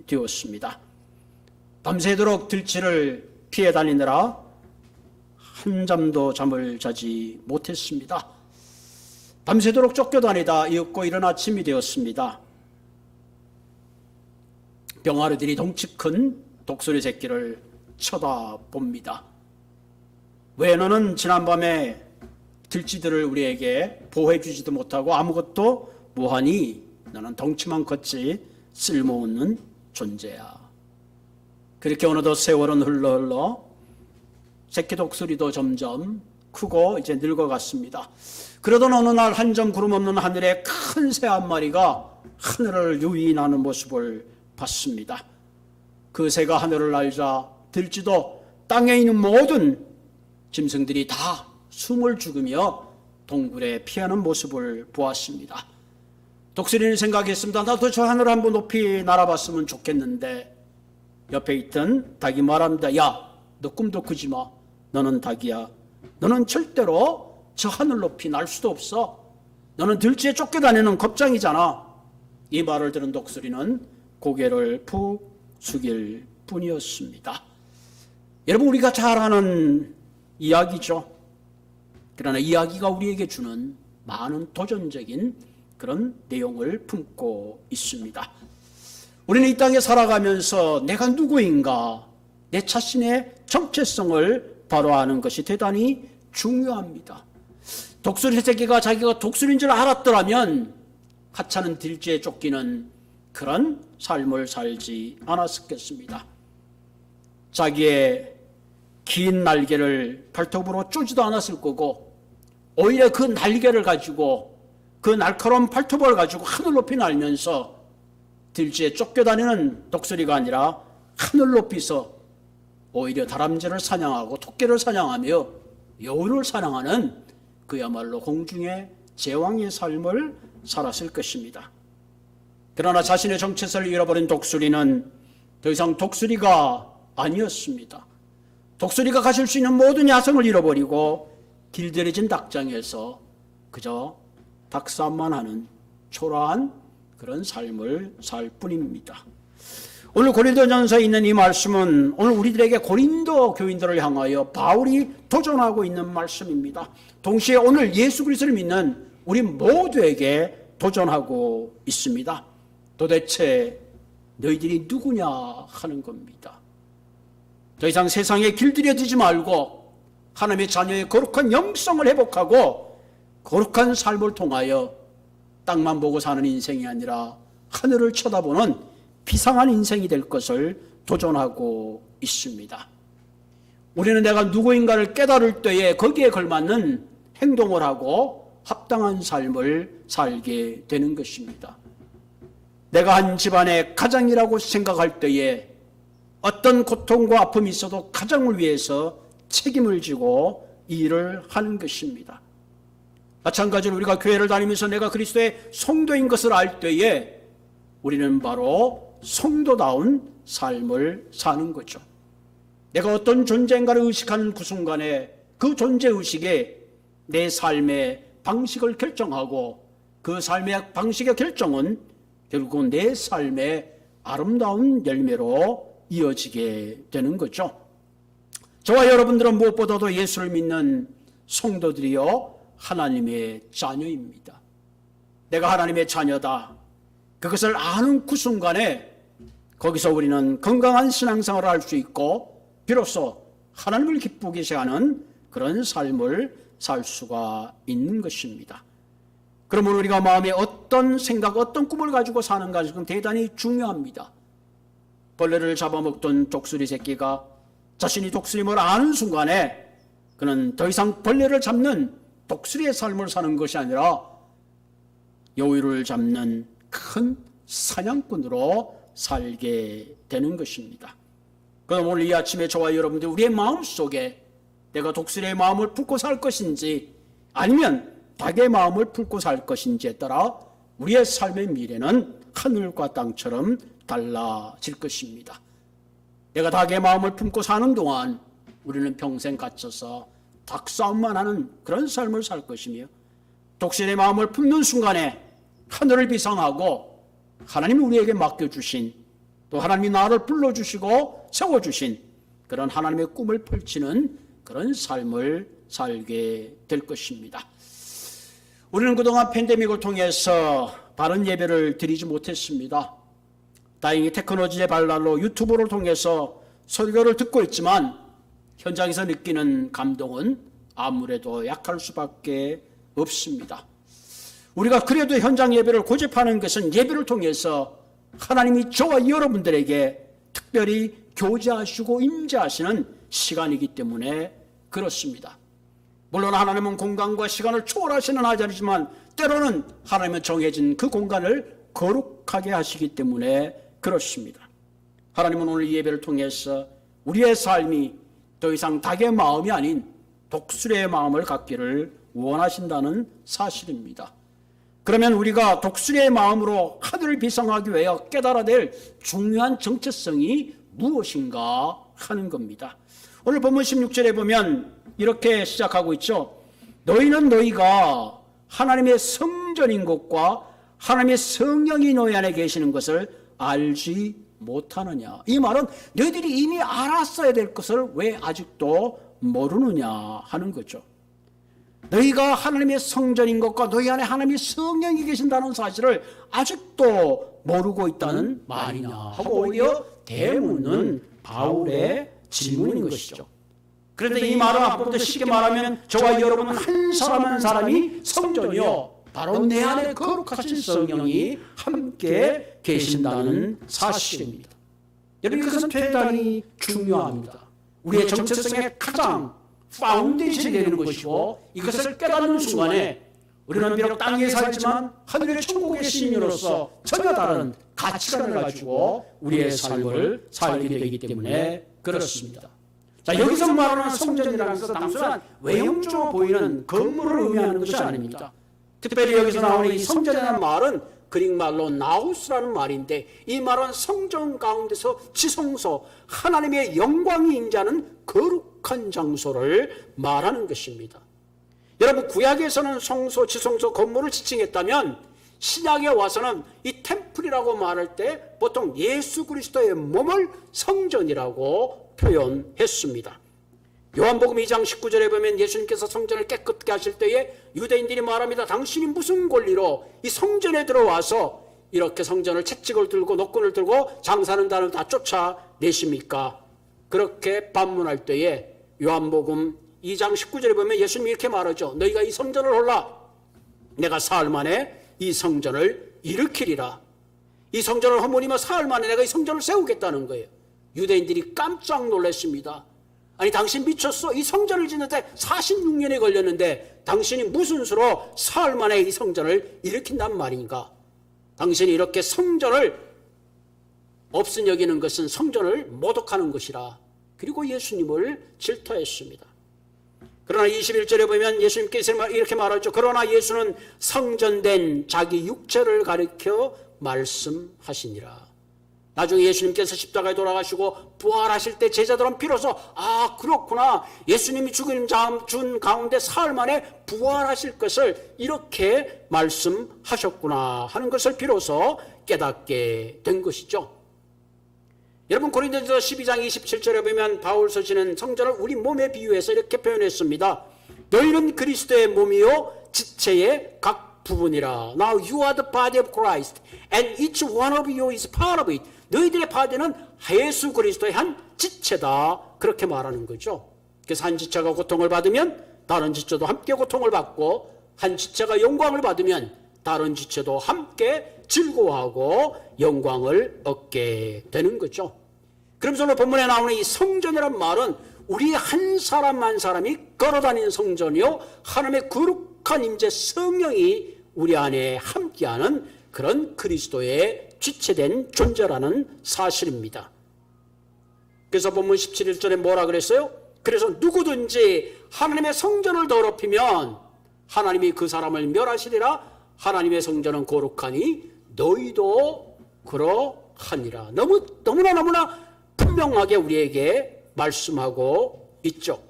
되었습니다. 밤새도록 들쥐를 피해 다니느라 한잠도 잠을 자지 못했습니다. 밤새도록 쫓겨다니다 이윽고 이른 아침이 되었습니다. 병아리들이 덩치 큰 독수리 새끼를 쳐다봅니다. 왜 너는 지난밤에 들쥐들을 우리에게 보호해 주지도 못하고 아무것도 뭐하니? 너는 덩치만 컸지 쓸모없는 존재야. 그렇게 어느덧 세월은 흘러 새끼 독수리도 점점 크고 이제 늙어갔습니다. 그러던 어느 날 한 점 구름 없는 하늘에 큰 새 한 마리가 하늘을 유인하는 모습을 봤습니다. 그 새가 하늘을 날자 들쥐도 땅에 있는 모든 짐승들이 다 숨을 죽이며 동굴에 피하는 모습을 보았습니다. 독수리는 생각했습니다. 나도 저 하늘 한번 높이 날아봤으면 좋겠는데 옆에 있던 닭이 말합니다. 야, 너 꿈도 꾸지 마. 너는 닭이야. 너는 절대로 저 하늘 높이 날 수도 없어. 너는 들쥐에 쫓겨다니는 겁장이잖아. 이 말을 들은 독수리는 고개를 푹 숙일 뿐이었습니다. 여러분, 우리가 잘 아는 이야기죠. 그러나 이야기가 우리에게 주는 많은 도전적인 그런 내용을 품고 있습니다. 우리는 이 땅에 살아가면서 내가 누구인가, 내 자신의 정체성을 바로 아는 것이 대단히 중요합니다. 독수리 새끼가 자기가 독수리인 줄 알았더라면 하찮은 들쥐에 쫓기는 그런 삶을 살지 않았겠습니다. 자기의 긴 날개를 발톱으로 쪼지도 않았을 거고, 오히려 그 날개를 가지고, 그 날카로운 발톱을 가지고 하늘 높이 날면서 들쥐에 쫓겨다니는 독수리가 아니라 하늘 높이서 오히려 다람쥐를 사냥하고 토끼를 사냥하며 여우를 사냥하는 그야말로 공중의 제왕의 삶을 살았을 것입니다. 그러나 자신의 정체성을 잃어버린 독수리는 더 이상 독수리가 아니었습니다. 독수리가 가질 수 있는 모든 야성을 잃어버리고 길들여진 닭장에서 그저 닭싸움만 하는 초라한 그런 삶을 살 뿐입니다. 오늘 고린도전서에 있는 이 말씀은 오늘 우리들에게 고린도 교인들을 향하여 바울이 도전하고 있는 말씀입니다. 동시에 오늘 예수 그리스도를 믿는 우리 모두에게 도전하고 있습니다. 도대체 너희들이 누구냐 하는 겁니다. 더 이상 세상에 길들여지지 말고 하나님의 자녀의 거룩한 영성을 회복하고 거룩한 삶을 통하여 땅만 보고 사는 인생이 아니라 하늘을 쳐다보는 비상한 인생이 될 것을 도전하고 있습니다. 우리는 내가 누구인가를 깨달을 때에 거기에 걸맞는 행동을 하고 합당한 삶을 살게 되는 것입니다. 내가 한 집안의 가장이라고 생각할 때에 어떤 고통과 아픔이 있어도 가정을 위해서 책임을 지고 일을 하는 것입니다. 마찬가지로 우리가 교회를 다니면서 내가 그리스도의 성도인 것을 알 때에 우리는 바로 성도다운 삶을 사는 거죠. 내가 어떤 존재인가를 의식하는 그 순간에 그 존재의식에 내 삶의 방식을 결정하고 그 삶의 방식의 결정은 결국 내 삶의 아름다운 열매로 이어지게 되는 거죠. 저와 여러분들은 무엇보다도 예수를 믿는 성도들이요 하나님의 자녀입니다. 내가 하나님의 자녀다. 그것을 아는 그 순간에 거기서 우리는 건강한 신앙생활을 할 수 있고 비로소 하나님을 기쁘게 하는 그런 삶을 살 수가 있는 것입니다. 그러면 우리가 마음에 어떤 생각, 어떤 꿈을 가지고 사는가 지금 대단히 중요합니다. 벌레를 잡아먹던 독수리 새끼가 자신이 독수리임을 아는 순간에 그는 더 이상 벌레를 잡는 독수리의 삶을 사는 것이 아니라 여우를 잡는 큰 사냥꾼으로 살게 되는 것입니다. 그럼 오늘 이 아침에 저와 여러분들 우리의 마음속에 내가 독수리의 마음을 품고 살 것인지 아니면 닭의 마음을 품고 살 것인지에 따라 우리의 삶의 미래는 하늘과 땅처럼 달라질 것입니다. 내가 닭의 마음을 품고 사는 동안 우리는 평생 갇혀서 닭싸움만 하는 그런 삶을 살 것이며 독수리의 마음을 품는 순간에 하늘을 비상하고 하나님이 우리에게 맡겨주신 또 하나님이 나를 불러주시고 세워주신 그런 하나님의 꿈을 펼치는 그런 삶을 살게 될 것입니다. 우리는 그동안 팬데믹을 통해서 바른 예배를 드리지 못했습니다. 다행히 테크놀로지의 발달로 유튜브를 통해서 설교를 듣고 있지만 현장에서 느끼는 감동은 아무래도 약할 수밖에 없습니다. 우리가 그래도 현장 예배를 고집하는 것은 예배를 통해서 하나님이 저와 여러분들에게 특별히 교제하시고 임재하시는 시간이기 때문에 그렇습니다. 물론 하나님은 공간과 시간을 초월하시는 하나님이지만 때로는 하나님은 정해진 그 공간을 거룩하게 하시기 때문에 그렇습니다. 하나님은 오늘 이 예배를 통해서 우리의 삶이 더 이상 닭의 마음이 아닌 독수리의 마음을 갖기를 원하신다는 사실입니다. 그러면 우리가 독수리의 마음으로 하늘을 비상하기 위하여 깨달아야 될 중요한 정체성이 무엇인가 하는 겁니다. 오늘 본문 16절에 보면 이렇게 시작하고 있죠. 너희는 너희가 하나님의 성전인 것과 하나님의 성령이 너희 안에 계시는 것을 알지 못하느냐. 이 말은 너희들이 이미 알았어야 될 것을 왜 아직도 모르느냐 하는 거죠. 너희가 하나님의 성전인 것과 너희 안에 하나님의 성령이 계신다는 사실을 아직도 모르고 있다는 말이냐 하고 오히려 대묻는 바울의 질문인 것이죠. 그런데 이 말은 앞부터 쉽게 말하면 저와 여러분 한 사람 한 사람이 성전이요 바로 내 안에 거룩하신 성령이 함께 계신다는 사실입니다. 여러분 이것은 대단히 중요합니다. 우리의 정체성의 가장 파운데이션이 되는 것이고 이것을 깨닫는 순간에 우리는 비록 땅에 살지만 하늘의 천국의 시민으로서 전혀 다른 가치관을 가지고 우리의 삶을 살게 되기 때문에 그렇습니다. 자, 여기서 말하는 성전이라는 것은 단순한 외형적으로 보이는 건물을 의미하는 것이 아닙니다. 특별히 여기서 나오는 이 성전이라는 말은 그릭 말로 나우스라는 말인데 이 말은 성전 가운데서 지성소 하나님의 영광이 임재하는 거룩한 장소를 말하는 것입니다. 여러분 구약에서는 성소, 지성소, 건물을 지칭했다면 신약에 와서는 이 템플이라고 말할 때 보통 예수 그리스도의 몸을 성전이라고 표현했습니다. 요한복음 2장 19절에 보면 예수님께서 성전을 깨끗게 하실 때에 유대인들이 말합니다. 당신이 무슨 권리로 이 성전에 들어와서 이렇게 성전을 채찍을 들고 노끈을 들고 장사하는 자를 다 쫓아내십니까? 그렇게 반문할 때에 요한복음 2장 19절에 보면 예수님이 이렇게 말하죠. 너희가 이 성전을 홀라 내가 사흘 만에 이 성전을 일으키리라. 이 성전을 허물이며 사흘 만에 내가 이 성전을 세우겠다는 거예요. 유대인들이 깜짝 놀랐습니다. 아니 당신 미쳤어? 이 성전을 짓는데 46년이 걸렸는데 당신이 무슨 수로 사흘 만에 이 성전을 일으킨단 말인가? 당신이 이렇게 성전을 없은 여기는 것은 성전을 모독하는 것이라. 그리고 예수님을 질타했습니다. 그러나 21절에 보면 예수님께서 이렇게 말하죠. 그러나 예수는 성전된 자기 육체를 가리켜 말씀하시니라. 나중에 예수님께서 십자가에 돌아가시고 부활하실 때 제자들은 비로소 아 그렇구나 예수님이 죽은 가운데 사흘 만에 부활하실 것을 이렇게 말씀하셨구나 하는 것을 비로소 깨닫게 된 것이죠. 여러분 고린도전서 12장 27절에 보면 바울 서신은 성전을 우리 몸에 비유해서 이렇게 표현했습니다. 너희는 그리스도의 몸이요 지체의 각 부분이라. Now you are the body of Christ and each one of you is part of it. 너희들의 바디는 예수 그리스도의 한 지체다. 그렇게 말하는 거죠. 그래서 한 지체가 고통을 받으면 다른 지체도 함께 고통을 받고 한 지체가 영광을 받으면 다른 지체도 함께 즐거워하고 영광을 얻게 되는 거죠. 그러면서 오늘 본문에 나오는 이 성전이란 말은 우리 한 사람 한 사람이 걸어다니는 성전이요 하나님의 거룩한 임재 성령이 우리 안에 함께하는 그런 그리스도의 지체된 존재라는 사실입니다. 그래서 본문 17절에 뭐라 그랬어요? 그래서 누구든지 하나님의 성전을 더럽히면 하나님이 그 사람을 멸하시리라. 하나님의 성전은 거룩하니 너희도 그러하니라. 너무나 분명하게 우리에게 말씀하고 있죠.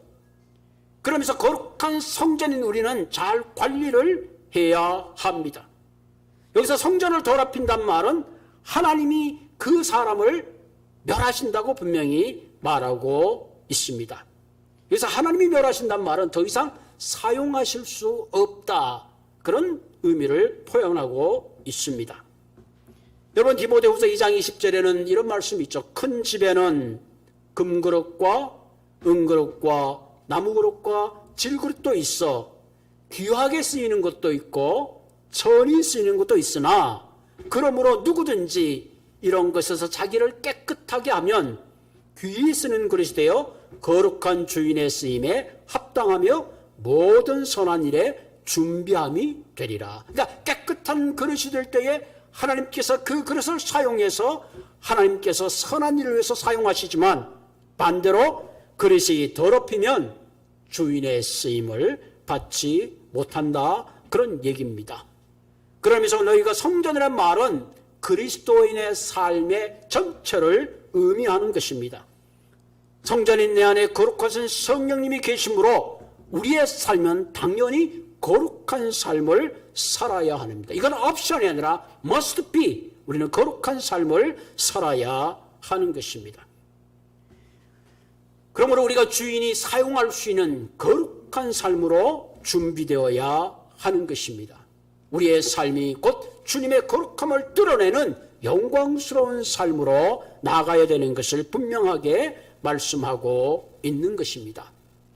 그러면서 거룩한 성전인 우리는 잘 관리를 해야 합니다. 여기서 성전을 더럽힌단 말은 하나님이 그 사람을 멸하신다고 분명히 말하고 있습니다. 그래서 하나님이 멸하신다는 말은 더 이상 사용하실 수 없다, 그런 의미를 표현하고 있습니다. 여러분, 디모데후서 2장 20절에는 이런 말씀이 있죠. 큰 집에는 금그릇과 은그릇과 나무그릇과 질그릇도 있어 귀하게 쓰이는 것도 있고 천히 쓰이는 것도 있으나, 그러므로 누구든지 이런 것에서 자기를 깨끗하게 하면 귀히 쓰는 그릇이 되어 거룩한 주인의 쓰임에 합당하며 모든 선한 일에 준비함이 되리라. 그러니까 깨끗한 그릇이 될 때에 하나님께서 그 그릇을 사용해서 하나님께서 선한 일을 위해서 사용하시지만, 반대로 그릇이 더럽히면 주인의 쓰임을 받지 못한다, 그런 얘기입니다. 그러면서 너희가 성전이라는 말은 그리스도인의 삶의 전체를 의미하는 것입니다. 성전인 내 안에 거룩하신 성령님이 계시므로 우리의 삶은 당연히 거룩한 삶을 살아야 합니다. 이건 옵션이 아니라 must be. 우리는 거룩한 삶을 살아야 하는 것입니다. 그러므로 우리가 주인이 사용할 수 있는 거룩한 삶으로 준비되어야 하는 것입니다. 우리의 삶이 곧 주님의 거룩함을 드러내는 영광스러운 삶으로 나아가야 되는 것을 분명하게 말씀하고 있는 것입니다.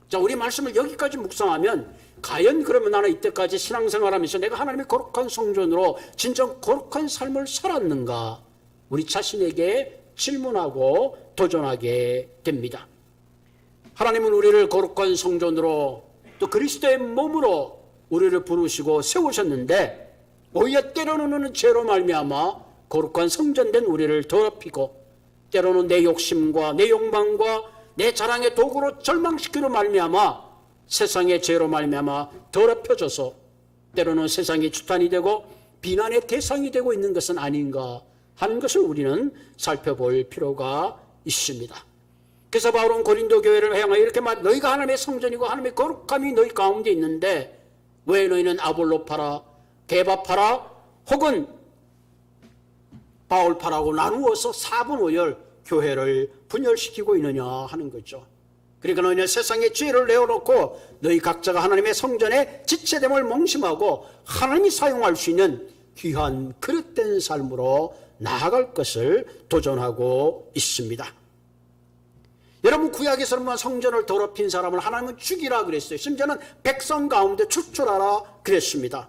자, 우리 말씀을 여기까지 묵상하면 과연 그러면 나는 이때까지 신앙생활하면서 내가 하나님의 거룩한 성전으로 진정 거룩한 삶을 살았는가? 우리 자신에게 질문하고 도전하게 됩니다. 하나님은 우리를 거룩한 성전으로 또 그리스도의 몸으로 우리를 부르시고 세우셨는데, 오히려 때로는 죄로 말미암아 거룩한 성전된 우리를 더럽히고, 때로는 내 욕심과 내 욕망과 내 자랑의 도구로 절망시키려 말미암아 세상의 죄로 말미암아 더럽혀져서 때로는 세상의 주탄이 되고 비난의 대상이 되고 있는 것은 아닌가 하는 것을 우리는 살펴볼 필요가 있습니다. 그래서 바울은 고린도 교회를 향하여 이렇게 말, 너희가 하나님의 성전이고 하나님의 거룩함이 너희 가운데 있는데 왜 너희는 아볼로파라, 게바파라 혹은 바울파라고 나누어서 4분 5열 교회를 분열시키고 있느냐 하는 거죠. 그러니까 너희는 세상의 죄를 내어놓고 너희 각자가 하나님의 성전에 지체됨을 몽심하고 하나님이 사용할 수 있는 귀한 그릇된 삶으로 나아갈 것을 도전하고 있습니다. 여러분, 구약에서는 성전을 더럽힌 사람을 하나님은 죽이라 그랬어요. 심지어는 백성 가운데 추출하라 그랬습니다.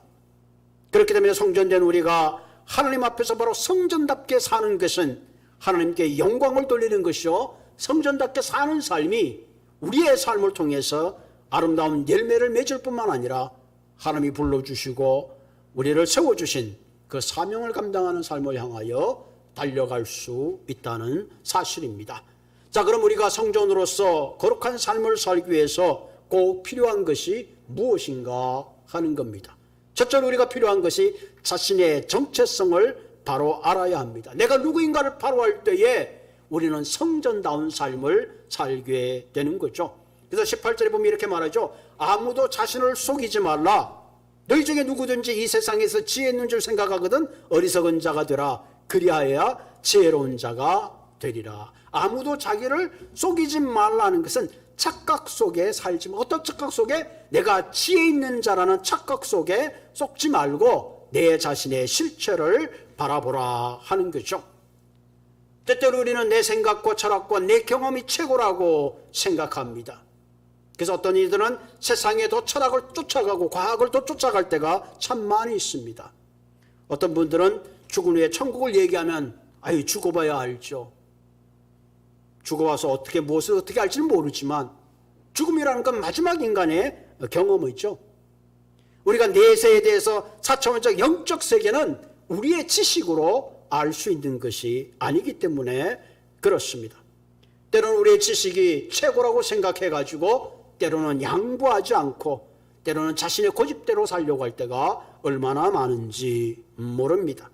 그렇기 때문에 성전된 우리가 하나님 앞에서 바로 성전답게 사는 것은 하나님께 영광을 돌리는 것이요, 성전답게 사는 삶이 우리의 삶을 통해서 아름다운 열매를 맺을 뿐만 아니라 하나님이 불러주시고 우리를 세워주신 그 사명을 감당하는 삶을 향하여 달려갈 수 있다는 사실입니다. 자, 그럼 우리가 성전으로서 거룩한 삶을 살기 위해서 꼭 필요한 것이 무엇인가 하는 겁니다. 첫째로 우리가 필요한 것이 자신의 정체성을 바로 알아야 합니다. 내가 누구인가를 바로 알 때에 우리는 성전다운 삶을 살게 되는 거죠. 그래서 18절에 보면 이렇게 말하죠. 아무도 자신을 속이지 말라. 너희 중에 누구든지 이 세상에서 지혜 있는 줄 생각하거든 어리석은 자가 되라. 그리하여야 지혜로운 자가 되리라. 아무도 자기를 속이지 말라는 것은 착각 속에 살지 마. 어떤 착각 속에? 내가 지혜 있는 자라는 착각 속에 속지 말고 내 자신의 실체를 바라보라 하는 거죠. 때때로 우리는 내 생각과 철학과 내 경험이 최고라고 생각합니다. 그래서 어떤 이들은 세상에 더 철학을 쫓아가고 과학을 더 쫓아갈 때가 참 많이 있습니다. 어떤 분들은 죽은 후에 천국을 얘기하면 아유, 죽어봐야 알죠. 죽어와서 어떻게 무엇을 어떻게 알지는 모르지만 죽음이라는 건 마지막 인간의 경험이죠. 우리가 내세에 대해서 사차원적 영적 세계는 우리의 지식으로 알 수 있는 것이 아니기 때문에 그렇습니다. 때로는 우리의 지식이 최고라고 생각해가지고 때로는 양보하지 않고 때로는 자신의 고집대로 살려고 할 때가 얼마나 많은지 모릅니다.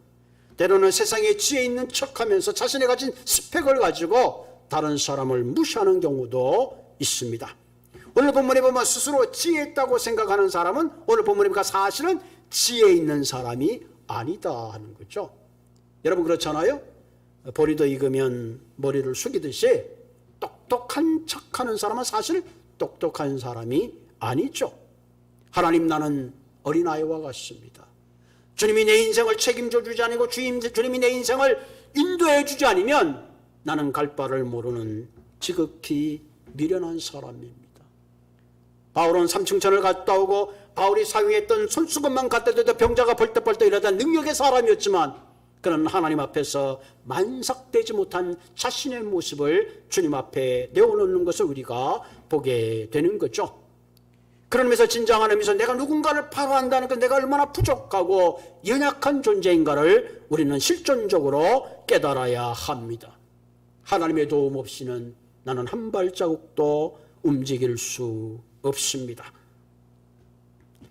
때로는 세상에 지혜 있는 척하면서 자신이 가진 스펙을 가지고 다른 사람을 무시하는 경우도 있습니다. 오늘 본문에 보면 스스로 지혜 있다고 생각하는 사람은 오늘 본문에 보니까 사실은 지혜 있는 사람이 아니다 하는 거죠. 여러분 그렇잖아요. 보리도 익으면 머리를 숙이듯이 똑똑한 척하는 사람은 사실 똑똑한 사람이 아니죠. 하나님, 나는 어린아이와 같습니다. 주님이 내 인생을 책임져 주지 않고 주님이 내 인생을 인도해 주지 않으면 나는 갈 바를 모르는 지극히 미련한 사람입니다. 바울은 삼층천을 갔다 오고 바울이 사용했던 손수건만 갖다 대도 병자가 벌떡벌떡 일어나던 능력의 사람이었지만 그는 하나님 앞에서 만삭되지 못한 자신의 모습을 주님 앞에 내어놓는 것을 우리가 보게 되는 거죠. 그런 의미에서 진정한 의미에서 내가 누군가를 바로한다는 것, 내가 얼마나 부족하고 연약한 존재인가를 우리는 실존적으로 깨달아야 합니다. 하나님의 도움 없이는 나는 한 발자국도 움직일 수 없습니다.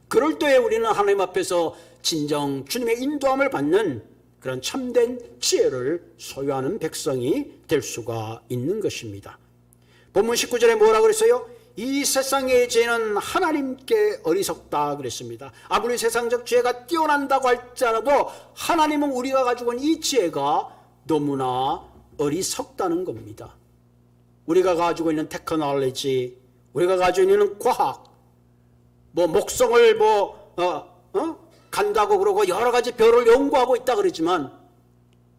그럴 때에 우리는 하나님 앞에서 진정 주님의 인도함을 받는 그런 참된 지혜를 소유하는 백성이 될 수가 있는 것입니다. 본문 19절에 뭐라 그랬어요? 이 세상의 지혜는 하나님께 어리석다 그랬습니다. 아무리 세상적 지혜가 뛰어난다고 할지라도 하나님은 우리가 가지고 있는 이 지혜가 너무나 어리석다는 겁니다. 우리가 가지고 있는 테크놀로지, 우리가 가지고 있는 과학, 목성을 간다고 그러고 여러 가지 별을 연구하고 있다 그러지만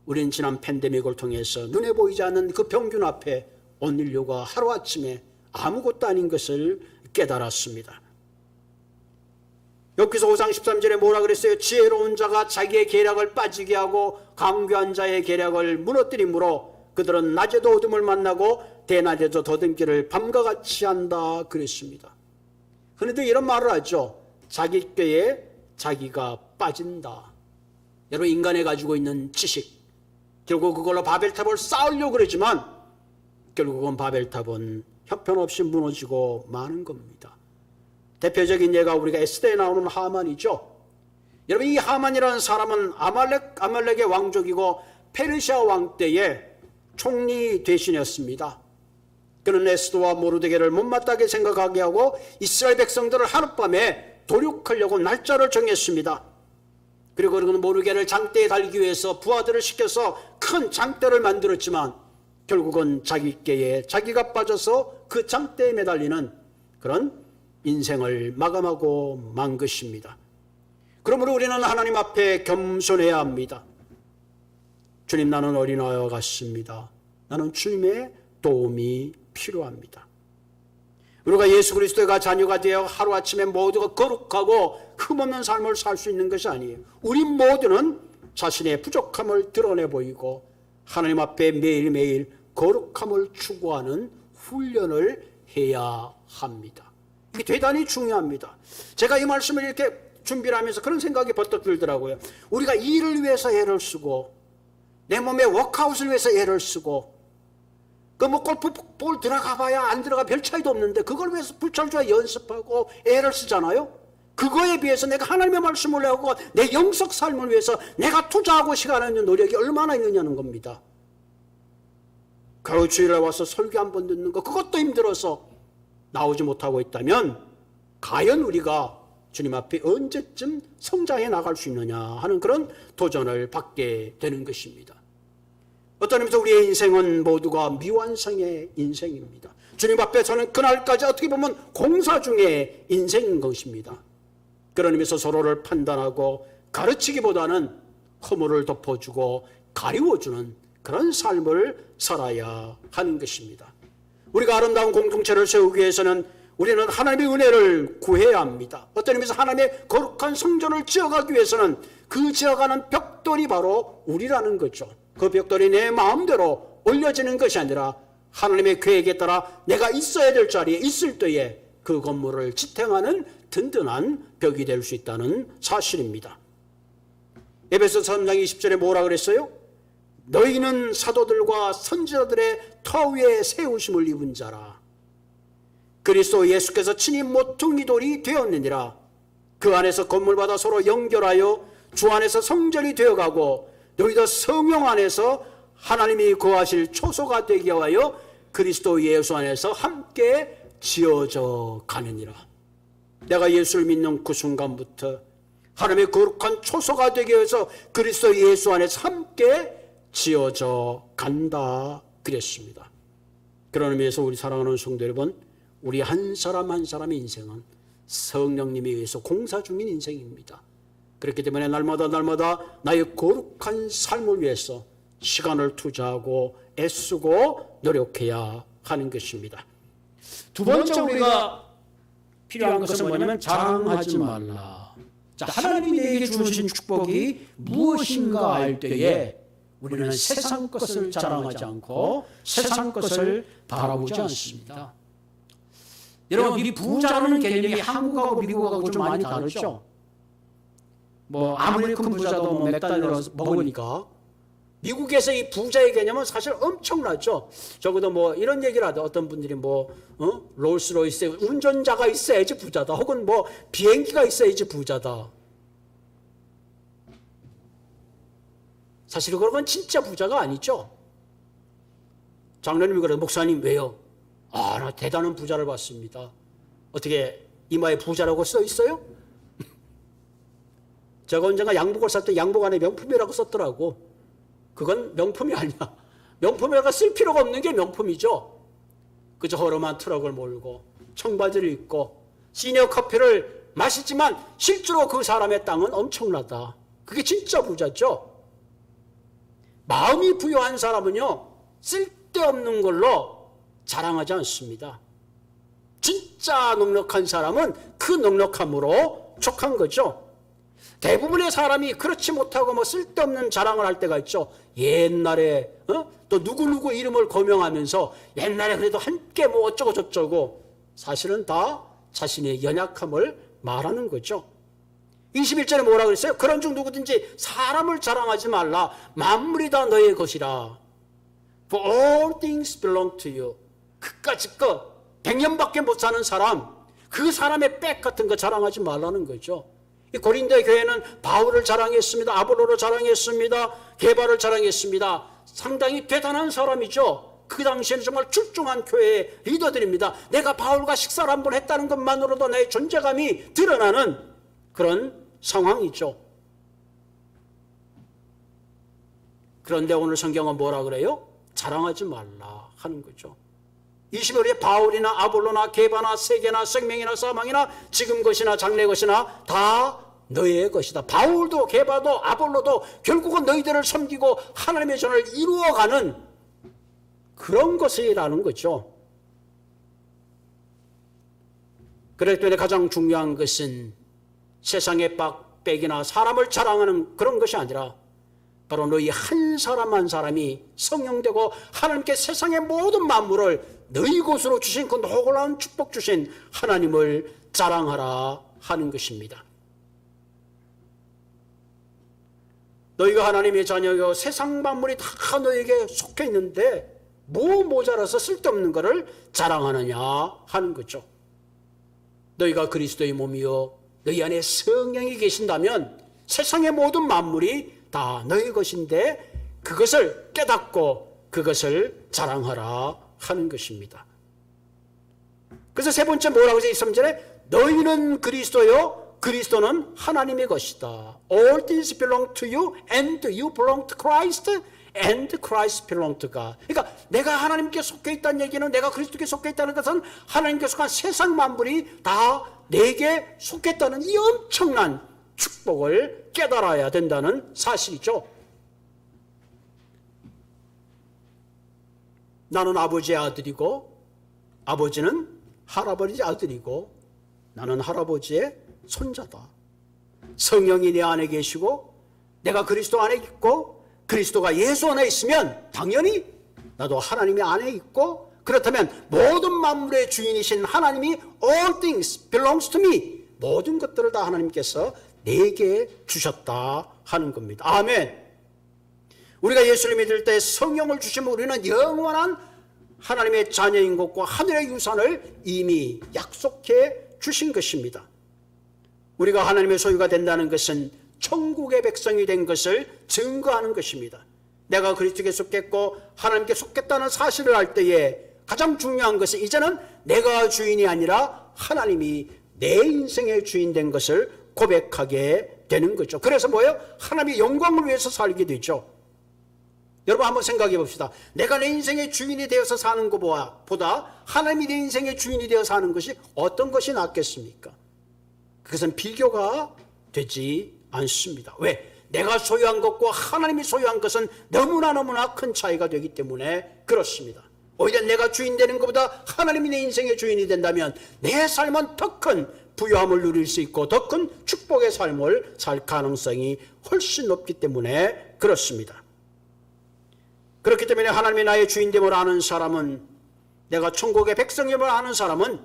우리는 지난 팬데믹을 통해서 눈에 보이지 않는 그 병균 앞에 온 인류가 하루아침에 아무것도 아닌 것을 깨달았습니다. 욥기서 5장 13절에 뭐라 그랬어요? 지혜로운 자가 자기의 계략을 빠지게 하고 강교한 자의 계략을 무너뜨리므로 그들은 낮에도 어둠을 만나고 대낮에도 더듬기를 밤과 같이 한다 그랬습니다. 그런데 이런 말을 하죠. 자기 꾀에 자기가 빠진다. 여러분, 인간이 가지고 있는 지식, 결국 그걸로 바벨탑을 쌓으려고 그러지만 결국은 바벨탑은 형편없이 무너지고 마는 겁니다. 대표적인 예가 우리가 에스더에 나오는 하만이죠. 여러분, 이 하만이라는 사람은 아말렉의 왕족이고 페르시아 왕 때의 총리 대신이었습니다. 그는 에스더와 모르드게를 못마땅하게 생각하게 하고 이스라엘 백성들을 하룻밤에 도륙하려고 날짜를 정했습니다. 그리고 그는 모르드게를 장대에 달기 위해서 부하들을 시켜서 큰 장대를 만들었지만 결국은 자기 꾀에 자기가 빠져서 그 장대에 매달리는 그런 인생을 마감하고 만 것입니다. 그러므로 우리는 하나님 앞에 겸손해야 합니다. 주님, 나는 어린아이와 같습니다. 나는 주님의 도움이 필요합니다. 우리가 예수 그리스도가 자녀가 되어 하루아침에 모두가 거룩하고 흠없는 삶을 살 수 있는 것이 아니에요. 우리 모두는 자신의 부족함을 드러내 보이고 하나님 앞에 매일매일 거룩함을 추구하는 훈련을 해야 합니다. 이게 대단히 중요합니다. 제가 이 말씀을 이렇게 준비를 하면서 그런 생각이 벌떡 들더라고요. 우리가 일을 위해서 애를 쓰고 내 몸에 워크아웃을 위해서 애를 쓰고 골프볼 들어가 봐야 안 들어가 별 차이도 없는데 그걸 위해서 불철주야 연습하고 애를 쓰잖아요. 그거에 비해서 내가 하나님의 말씀을 하고 내 영적 삶을 위해서 내가 투자하고 시간하는 노력이 얼마나 있느냐는 겁니다. 겨우 주일에 와서 설교 한 번 듣는 거 그것도 힘들어서 나오지 못하고 있다면 과연 우리가 주님 앞에 언제쯤 성장해 나갈 수 있느냐 하는 그런 도전을 받게 되는 것입니다. 어떤 의미에서 우리의 인생은 모두가 미완성의 인생입니다. 주님 앞에 서는 그날까지 어떻게 보면 공사 중의 인생인 것입니다. 그런 의미에서 서로를 판단하고 가르치기보다는 허물을 덮어주고 가리워주는 그런 삶을 살아야 하는 것입니다. 우리가 아름다운 공동체를 세우기 위해서는 우리는 하나님의 은혜를 구해야 합니다. 어떤 의미에서 하나님의 거룩한 성전을 지어가기 위해서는 그 지어가는 벽돌이 바로 우리라는 거죠. 그 벽돌이 내 마음대로 올려지는 것이 아니라 하나님의 계획에 따라 내가 있어야 될 자리에 있을 때에 그 건물을 지탱하는 든든한 벽이 될 수 있다는 사실입니다. 에베소서 3장 20절에 뭐라 그랬어요? 너희는 사도들과 선지자들의 터 위에 세우심을 입은 자라. 그리스도 예수께서 친히 모퉁이 돌이 되었느니라. 그 안에서 건물마다 서로 연결하여 주 안에서 성전이 되어가고 너희도 성령 안에서 하나님이 거하실 초소가 되게 하여 그리스도 예수 안에서 함께 지어져 가느니라. 내가 예수를 믿는 그 순간부터 하나님의 거룩한 초소가 되게 해서 그리스도 예수 안에서 함께 지어져 간다 그랬습니다. 그런 의미에서 우리 사랑하는 성도 여러분, 우리 한 사람 한 사람의 인생은 성령님에 의해서 공사 중인 인생입니다. 그렇기 때문에 날마다 나의 거룩한 삶을 위해서 시간을 투자하고 애쓰고 노력해야 하는 것입니다. 두 번째 우리가 필요한 것은 뭐냐면 자랑하지 말라. 자, 하나님이 내게 주신 축복이 무엇인가 알 때에 우리는 세상 것을 자랑하지 않고 세상 것을 바라보지 않습니다. 여러분, 이 부자라는 개념이 한국하고 미국하고 좀 많이 다르죠? 뭐 아무리 큰 부자도 몇 달러 먹으니까 미국에서 이 부자의 개념은 사실 엄청나죠. 적어도 뭐 이런 얘기를 하죠. 어떤 분들이 롤스로이스 운전자가 있어야지 부자다. 혹은 뭐 비행기가 있어야지 부자다. 사실 그건 진짜 부자가 아니죠. 장로님이 그래요. 목사님 왜요? 나 대단한 부자를 봤습니다. 어떻게 이마에 부자라고 써 있어요? 제가 언젠가 양복을 살 때 양복 안에 명품이라고 썼더라고. 그건 명품이 아니야. 명품이라고 쓸 필요가 없는 게 명품이죠. 그저 허름한 트럭을 몰고 청바지를 입고 시니어 커피를 마시지만 실제로 그 사람의 땅은 엄청나다. 그게 진짜 부자죠. 마음이 부유한 사람은요, 쓸데없는 걸로 자랑하지 않습니다. 진짜 넉넉한 사람은 그 넉넉함으로 족한 거죠. 대부분의 사람이 그렇지 못하고 쓸데없는 자랑을 할 때가 있죠. 옛날에 또 누구누구 이름을 거명하면서 옛날에 그래도 함께 어쩌고 저쩌고, 사실은 다 자신의 연약함을 말하는 거죠. 21절에 뭐라 그랬어요? 그런 중 누구든지 사람을 자랑하지 말라. 만물이 다 너의 것이라. For all things belong to you. 그까짓 것 100년밖에 못 사는 사람, 그 사람의 백 같은 거 자랑하지 말라는 거죠. 이 고린도 교회는 바울을 자랑했습니다. 아볼로를 자랑했습니다. 게바를 자랑했습니다. 상당히 대단한 사람이죠. 그 당시에는 정말 출중한 교회의 리더들입니다. 내가 바울과 식사를 한번 했다는 것만으로도 나의 존재감이 드러나는 그런 상황이죠. 그런데 오늘 성경은 뭐라 그래요? 자랑하지 말라 하는 거죠. 20월에 바울이나 아볼로나 게바나 세계나 생명이나 사망이나 지금 것이나 장래 것이나 다 너의 것이다. 바울도 게바도 아볼로도 결국은 너희들을 섬기고 하나님의 전을 이루어가는 그런 것이라는 거죠. 그렇기 때문에 가장 중요한 것은 세상의 빡백이나 사람을 자랑하는 그런 것이 아니라 바로 너희 한 사람 한 사람이 성령되고 하나님께 세상의 모든 만물을 너희 것으로 주신 그 놀라운 축복 주신 하나님을 자랑하라 하는 것입니다. 너희가 하나님의 자녀요 세상 만물이 다 너에게 속해 있는데 뭐 모자라서 쓸데없는 것을 자랑하느냐 하는 거죠. 너희가 그리스도의 몸이요 너희 안에 성령이 계신다면 세상의 모든 만물이 다 너희 것인데 그것을 깨닫고 그것을 자랑하라 하는 것입니다. 그래서 세 번째 뭐라고 해서 23절에 너희는 그리스도요 그리스도는 하나님의 것이다. All things belong to you and you belong to Christ and Christ belong to God. 그러니까 내가 하나님께 속해 있다는 얘기는 내가 그리스도께 속해 있다는 것은 하나님께 속한 세상 만물이 다 내게 속했다는 이 엄청난 축복을 깨달아야 된다는 사실이죠. 나는 아버지의 아들이고 아버지는 할아버지의 아들이고 나는 할아버지의 손자다. 성령이 내 안에 계시고 내가 그리스도 안에 있고 그리스도가 예수 안에 있으면 당연히 나도 하나님의 안에 있고 그렇다면 모든 만물의 주인이신 하나님이 all things belongs to me 모든 것들을 다 하나님께서 내게 주셨다 하는 겁니다. 아멘. 우리가 예수를 믿을 때 성령을 주시면 우리는 영원한 하나님의 자녀인 것과 하늘의 유산을 이미 약속해 주신 것입니다. 우리가 하나님의 소유가 된다는 것은 천국의 백성이 된 것을 증거하는 것입니다. 내가 그리스도께 속했고 하나님께 속했다는 사실을 알 때에 가장 중요한 것은 이제는 내가 주인이 아니라 하나님이 내 인생의 주인 된 것을 고백하게 되는 거죠. 그래서 뭐예요? 하나님의 영광을 위해서 살게 되죠. 여러분 한번 생각해 봅시다. 내가 내 인생의 주인이 되어서 사는 것보다 하나님이 내 인생의 주인이 되어 사는 것이 어떤 것이 낫겠습니까? 그것은 비교가 되지 않습니다. 왜? 내가 소유한 것과 하나님이 소유한 것은 너무나 큰 차이가 되기 때문에 그렇습니다. 오히려 내가 주인 되는 것보다 하나님이 내 인생의 주인이 된다면 내 삶은 더 큰 부유함을 누릴 수 있고 더 큰 축복의 삶을 살 가능성이 훨씬 높기 때문에 그렇습니다. 그렇기 때문에 하나님이 나의 주인됨을 아는 사람은, 내가 천국의 백성임을 아는 사람은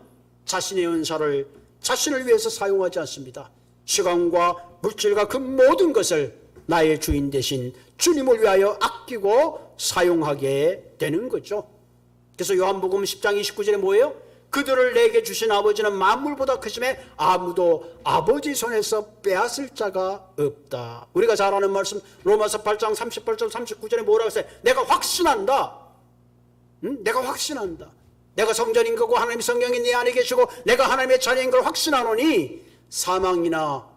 자신의 은사를 자신을 위해서 사용하지 않습니다. 시간과 물질과 그 모든 것을 나의 주인 대신 주님을 위하여 아끼고 사용하게 되는 거죠. 그래서 요한복음 10장 29절에 뭐예요? 그들을 내게 주신 아버지는 만물보다 크심에 아무도 아버지 손에서 빼앗을 자가 없다. 우리가 잘 아는 말씀 로마서 8장 38절 39절에 뭐라고 했어요? 내가 확신한다. 내가 확신한다. 내가 성전인 거고 하나님의 성령이 내 안에 계시고 내가 하나님의 자녀인 걸 확신하노니 사망이나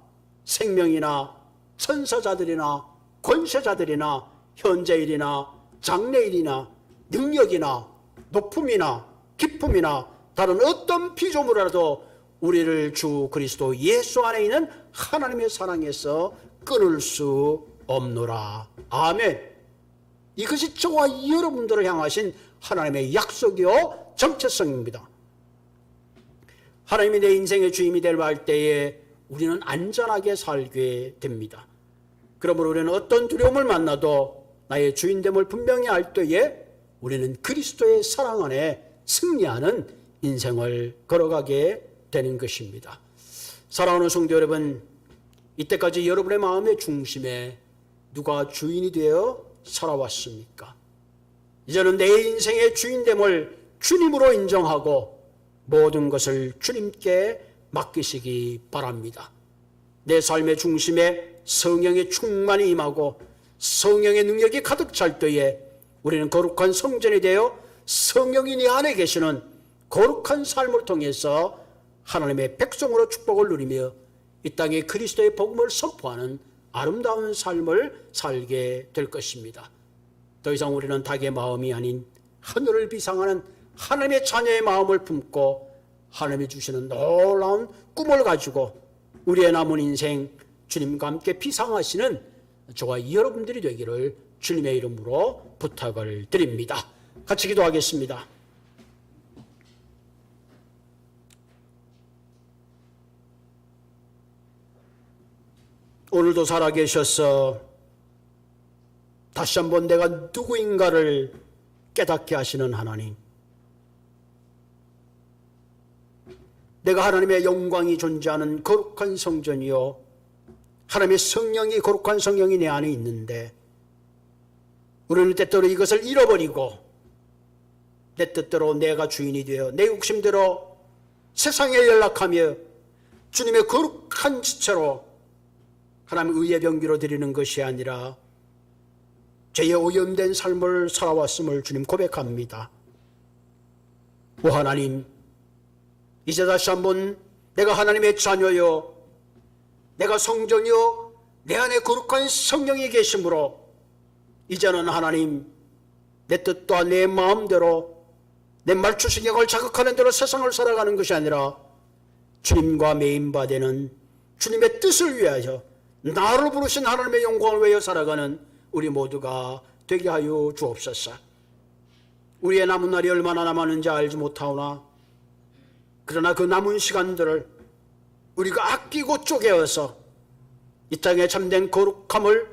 생명이나 천사자들이나 권세자들이나 현재일이나 장래일이나 능력이나 높음이나 깊음이나 다른 어떤 피조물이라도 우리를 주 그리스도 예수 안에 있는 하나님의 사랑에서 끊을 수 없노라. 아멘. 이것이 저와 여러분들을 향하신 하나님의 약속이요 정체성입니다. 하나님이 내 인생의 주인이 되려 할 때에 우리는 안전하게 살게 됩니다. 그러므로 우리는 어떤 두려움을 만나도 나의 주인됨을 분명히 알 때에 우리는 그리스도의 사랑 안에 승리하는 인생을 걸어가게 되는 것입니다. 사랑하는 성도 여러분, 이때까지 여러분의 마음의 중심에 누가 주인이 되어 살아왔습니까? 이제는 내 인생의 주인됨을 주님으로 인정하고 모든 것을 주님께 맡기시기 바랍니다. 내 삶의 중심에 성령의 충만이 임하고 성령의 능력이 가득 찰 때에 우리는 거룩한 성전이 되어 성령이 내 안에 계시는 거룩한 삶을 통해서 하나님의 백성으로 축복을 누리며 이 땅에 그리스도의 복음을 선포하는 아름다운 삶을 살게 될 것입니다. 더 이상 우리는 닭의 마음이 아닌 하늘을 비상하는 하나님의 자녀의 마음을 품고 하나님이 주시는 놀라운 꿈을 가지고 우리의 남은 인생 주님과 함께 비상하시는 저와 여러분들이 되기를 주님의 이름으로 부탁을 드립니다. 같이 기도하겠습니다. 오늘도 살아계셔서 다시 한번 내가 누구인가를 깨닫게 하시는 하나님, 내가 하나님의 영광이 존재하는 거룩한 성전이요 하나님의 성령이 거룩한 성령이 내 안에 있는데 우리는 때때로 이것을 잃어버리고 내 뜻대로 내가 주인이 되어 내 욕심대로 세상에 연락하며 주님의 거룩한 지체로 하나님 의의 병기로 드리는 것이 아니라 죄의 오염된 삶을 살아왔음을 주님 고백합니다. 오 하나님, 이제 다시 한번 내가 하나님의 자녀요 내가 성전이요 내 안에 거룩한 성령이 계심으로 이제는 하나님 내 뜻과 내 마음대로 내 말추신경을 자극하는 대로 세상을 살아가는 것이 아니라 주님과 매인바되는 주님의 뜻을 위하여 나를 부르신 하나님의 영광을 위하여 살아가는 우리 모두가 되게 하여 주옵소서. 우리의 남은 날이 얼마나 남았는지 알지 못하오나 그러나 그 남은 시간들을 우리가 아끼고 쪼개어서 이 땅에 참된 거룩함을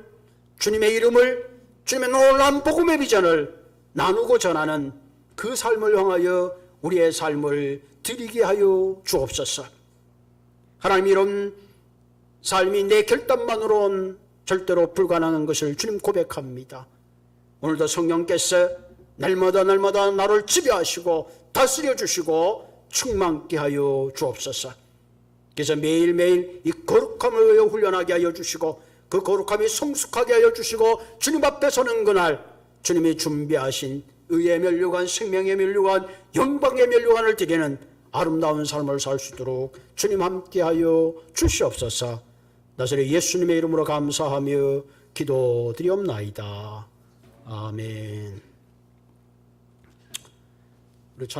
주님의 이름을 주님의 놀라운 복음의 비전을 나누고 전하는 그 삶을 향하여 우리의 삶을 드리게 하여 주옵소서. 하나님, 이런 삶이 내 결단만으로는 절대로 불가능한 것을 주님 고백합니다. 오늘도 성령께서 날마다 나를 지배하시고 다스려 주시고 충만케 하여 주옵소서. 그래서 매일매일 이 거룩함을 위하여 훈련하게 하여 주시고 그 거룩함이 성숙하게 하여 주시고 주님 앞에 서는 그날 주님이 준비하신 의의 면류관, 생명의 면류관, 영광의 면류관을 드리는 아름다운 삶을 살 수 있도록 주님 함께 하여 주시옵소서. 나사렛 예수님의 이름으로 감사하며 기도드리옵나이다. 아멘.